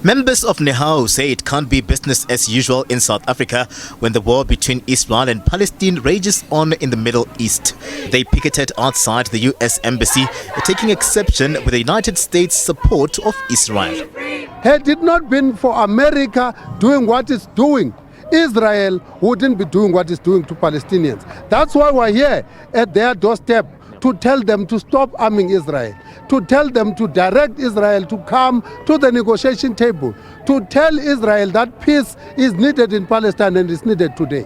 Members of Nehawu say it can't be business as usual in South Africa when the war between Israel and Palestine rages on in the Middle East. They picketed outside the US Embassy, taking exception with the United States' support of Israel. Had it not been for America doing what it's doing, Israel wouldn't be doing what it's doing to Palestinians. That's why we're here at their doorstep, to tell them to stop arming Israel, to tell them to direct Israel to come to the negotiation table, to tell Israel that peace is needed in Palestine and is needed today.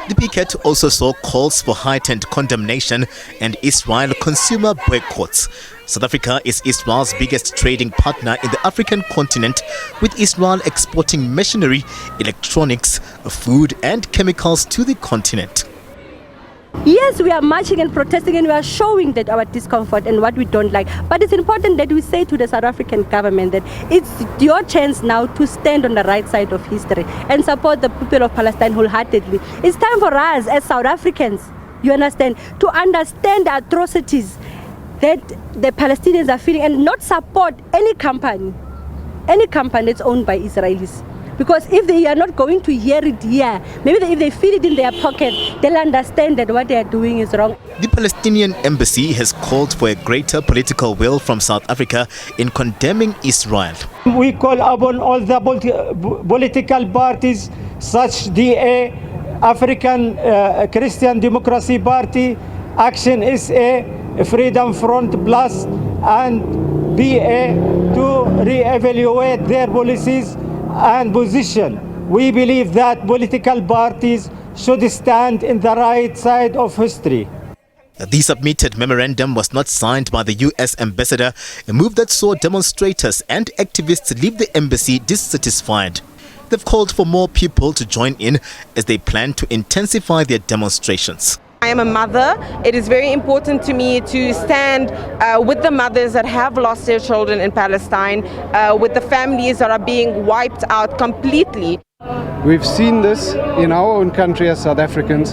The picket also saw calls for heightened condemnation and Israel consumer boycotts. South Africa is Israel's biggest trading partner in the African continent, with Israel exporting machinery, electronics, food and chemicals to the continent. Yes, we are marching and protesting and we are showing that our discomfort and what we don't like. But it's important that we say to the South African government that it's your chance now to stand on the right side of history and support the people of Palestine wholeheartedly. It's time for us as South Africans, you understand, to understand the atrocities that the Palestinians are feeling and not support any company that's owned by Israelis. Because if they are not going to hear it here, maybe if they feel it in their pocket, they'll understand that what they are doing is wrong. The Palestinian embassy has called for a greater political will from South Africa in condemning Israel. We call upon all the political parties, such DA, African Christian Democracy Party, Action SA, Freedom Front Plus, and BA to re-evaluate their policies and position. We believe that political parties should stand in the right side of history. The submitted memorandum was not signed by the US ambassador, a move that saw demonstrators and activists leave the embassy dissatisfied. They've called for more people to join in as they plan to intensify their demonstrations. I am a mother. It is very important to me to stand with the mothers that have lost their children in Palestine, with the families that are being wiped out completely. We've seen this in our own country as South Africans,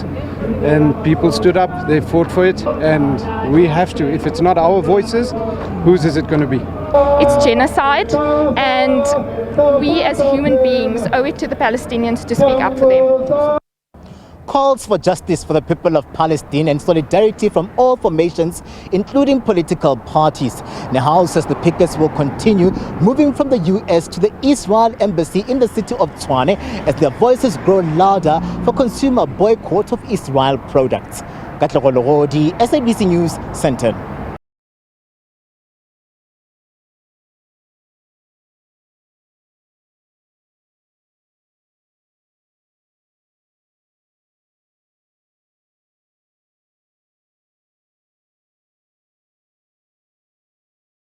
and people stood up, they fought for it, and we have to. If it's not our voices, whose is it going to be? It's genocide, and we as human beings owe it to the Palestinians to speak up for them. Calls for justice for the people of Palestine and solidarity from all formations, including political parties. Nehawu says the pickets will continue, moving from the US to the Israel embassy in the city of Tshwane as their voices grow louder for consumer boycott of Israel products. SABC News, Sandton.